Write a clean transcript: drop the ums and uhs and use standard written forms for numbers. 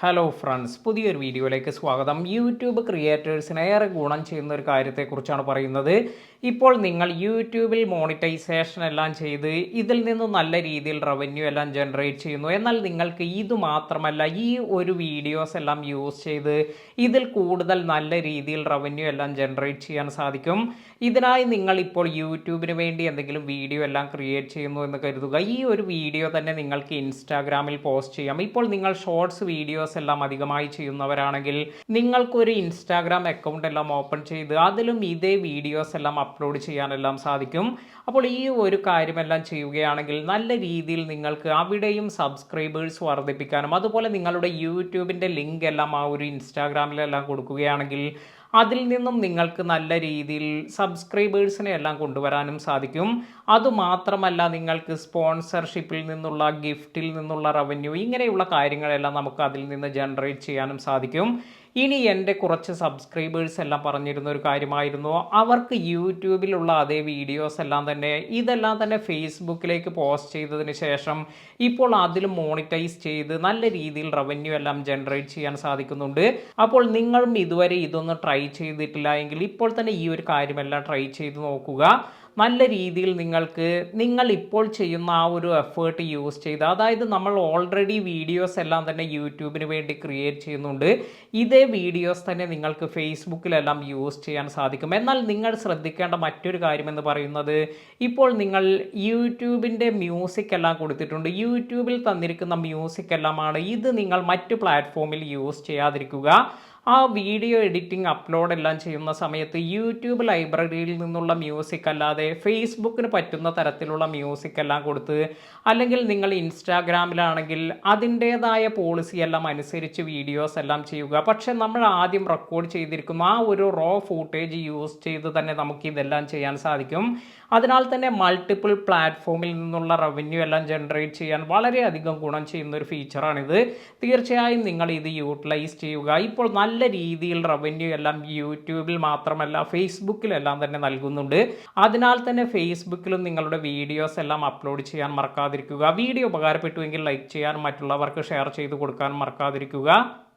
Hello friends, പുതിയൊരു വീഡിയോയിലേക്ക് സ്വാഗതം. യൂട്യൂബ് ക്രിയേറ്റേഴ്സിന് ഏറെ ഗുണം ചെയ്യുന്ന ഒരു കാര്യത്തെക്കുറിച്ചാണ് പറയുന്നത്. ഇപ്പോൾ നിങ്ങൾ യൂട്യൂബിൽ മോണിറ്റൈസേഷൻ എല്ലാം ചെയ്ത് ഇതിൽ നിന്ന് നല്ല രീതിയിൽ റവന്യൂ എല്ലാം ജനറേറ്റ് ചെയ്യുന്നു. എന്നാൽ നിങ്ങൾക്ക് ഇത് മാത്രമല്ല, ഈ ഒരു വീഡിയോസ് എല്ലാം യൂസ് ചെയ്ത് ഇതിൽ കൂടുതൽ നല്ല രീതിയിൽ റവന്യൂ എല്ലാം ജനറേറ്റ് ചെയ്യാൻ സാധിക്കും. ഇതിനായി നിങ്ങൾ ഇപ്പോൾ യൂട്യൂബിന് വേണ്ടി എന്തെങ്കിലും വീഡിയോ എല്ലാം ക്രിയേറ്റ് ചെയ്യുന്നു എന്ന് കരുതുക. ഈ ഒരു വീഡിയോ തന്നെ നിങ്ങൾക്ക് ഇൻസ്റ്റാഗ്രാമിൽ പോസ്റ്റ് ചെയ്യാം. ഇപ്പോൾ നിങ്ങൾ ഷോർട്സ് വീഡിയോസ് എല്ലാം അധികമായി ചെയ്യുന്നവരാണെങ്കിൽ നിങ്ങൾക്കൊരു ഇൻസ്റ്റാഗ്രാം അക്കൗണ്ട് എല്ലാം ഓപ്പൺ ചെയ്ത് അതിലും ഇതേ വീഡിയോസ് എല്ലാം അപ്ലോഡ് ചെയ്യാനെല്ലാം സാധിക്കും. അപ്പോൾ ഈ ഒരു കാര്യമെല്ലാം ചെയ്യുകയാണെങ്കിൽ നല്ല രീതിയിൽ നിങ്ങൾക്ക് അവിടെയും സബ്സ്ക്രൈബേഴ്സ് വർദ്ധിപ്പിക്കാനും അതുപോലെ നിങ്ങളുടെ യൂട്യൂബിൻ്റെ ലിങ്ക് എല്ലാം ആ ഒരു ഇൻസ്റ്റാഗ്രാമിലെല്ലാം കൊടുക്കുകയാണെങ്കിൽ അതിൽ നിന്നും നിങ്ങൾക്ക് നല്ല രീതിയിൽ സബ്സ്ക്രൈബേഴ്സിനെ എല്ലാം കൊണ്ടുവരാനും സാധിക്കും. അതുമാത്രമല്ല, നിങ്ങൾക്ക് സ്പോൺസർഷിപ്പിൽ നിന്നുള്ള ഗിഫ്റ്റിൽ നിന്നുള്ള റവന്യൂ ഇങ്ങനെയുള്ള കാര്യങ്ങളെല്ലാം നമുക്ക് അതിൽ നിന്ന് ജനറേറ്റ് ചെയ്യാനും സാധിക്കും. ഇനി എൻ്റെ കുറച്ച് സബ്സ്ക്രൈബേഴ്സ് എല്ലാം പറഞ്ഞിരുന്ന ഒരു കാര്യമായിരുന്നു, അവർക്ക് യൂട്യൂബിലുള്ള അതേ വീഡിയോസ് എല്ലാം തന്നെ ഇതെല്ലാം തന്നെ ഫേസ്ബുക്കിലേക്ക് പോസ്റ്റ് ചെയ്തതിന് ശേഷം ഇപ്പോൾ അതിൽ മോണിറ്റൈസ് ചെയ്ത് നല്ല രീതിയിൽ റവന്യൂ എല്ലാം ജനറേറ്റ് ചെയ്യാൻ സാധിക്കുന്നുണ്ട്. അപ്പോൾ നിങ്ങളും ഇതുവരെ ഇതൊന്നും ട്രൈ ചെയ്തിട്ടില്ല എങ്കിൽ ഇപ്പോൾ തന്നെ ഈ ഒരു കാര്യമെല്ലാം ട്രൈ ചെയ്ത് നോക്കുക. നല്ല രീതിയിൽ നിങ്ങൾ ഇപ്പോൾ ചെയ്യുന്ന ആ ഒരു എഫേർട്ട് യൂസ് ചെയ്ത്, അതായത് നമ്മൾ ഓൾറെഡി വീഡിയോസ് എല്ലാം തന്നെ യൂട്യൂബിന് വേണ്ടി ക്രിയേറ്റ് ചെയ്യുന്നുണ്ട്, ഇതേ വീഡിയോസ് തന്നെ നിങ്ങൾക്ക് ഫേസ്ബുക്കിലെല്ലാം യൂസ് ചെയ്യാൻ സാധിക്കും. എന്നാൽ നിങ്ങൾ ശ്രദ്ധിക്കേണ്ട മറ്റൊരു കാര്യമെന്ന് പറയുന്നത്, ഇപ്പോൾ നിങ്ങൾ യൂട്യൂബിൻ്റെ മ്യൂസിക് എല്ലാം കൊടുത്തിട്ടുണ്ട്, യൂട്യൂബിൽ തന്നിരിക്കുന്ന മ്യൂസിക് എല്ലാമാണ്, ഇത് നിങ്ങൾ മറ്റു പ്ലാറ്റ്ഫോമിൽ യൂസ് ചെയ്യാതിരിക്കുക. ആ വീഡിയോ എഡിറ്റിംഗ് അപ്ലോഡ് എല്ലാം ചെയ്യുന്ന സമയത്ത് യൂട്യൂബ് ലൈബ്രറിയിൽ നിന്നുള്ള മ്യൂസിക് അല്ലാതെ ഫേസ്ബുക്കിന് പറ്റുന്ന തരത്തിലുള്ള മ്യൂസിക് എല്ലാം കൊടുത്ത്, അല്ലെങ്കിൽ നിങ്ങൾ ഇൻസ്റ്റാഗ്രാമിലാണെങ്കിൽ അതിൻ്റേതായ പോളിസി എല്ലാം അനുസരിച്ച് വീഡിയോസ് എല്ലാം ചെയ്യുക. പക്ഷെ നമ്മൾ ആദ്യം റെക്കോർഡ് ചെയ്തിരിക്കുന്ന ആ ഒരു റോ ഫൂട്ടേജ് യൂസ് ചെയ്ത് തന്നെ നമുക്ക് ഇതെല്ലാം ചെയ്യാൻ സാധിക്കും. അതിനാൽ തന്നെ മൾട്ടിപ്പിൾ പ്ലാറ്റ്ഫോമിൽ നിന്നുള്ള റവന്യൂ എല്ലാം ജനറേറ്റ് ചെയ്യാൻ വളരെയധികം ഗുണം ചെയ്യുന്ന ഒരു ഫീച്ചറാണിത്. തീർച്ചയായും നിങ്ങൾ ഇത് യൂട്ടിലൈസ് ചെയ്യുക. ഇപ്പോൾ നല്ല രീതിയിൽ റവന്യൂ എല്ലാം യൂട്യൂബിൽ മാത്രമല്ല ഫേസ്ബുക്കിലെല്ലാം തന്നെ നൽകുന്നുണ്ട്. അതിനാൽ തന്നെ ഫേസ്ബുക്കിലും നിങ്ങളുടെ വീഡിയോസ് എല്ലാം അപ്ലോഡ് ചെയ്യാൻ മറക്കാതിരിക്കുക. വീഡിയോ ഉപകാരപ്പെട്ടുവെങ്കിൽ ലൈക്ക് ചെയ്യാനും മറ്റുള്ളവർക്ക് ഷെയർ ചെയ്ത് കൊടുക്കാനും മറക്കാതിരിക്കുക.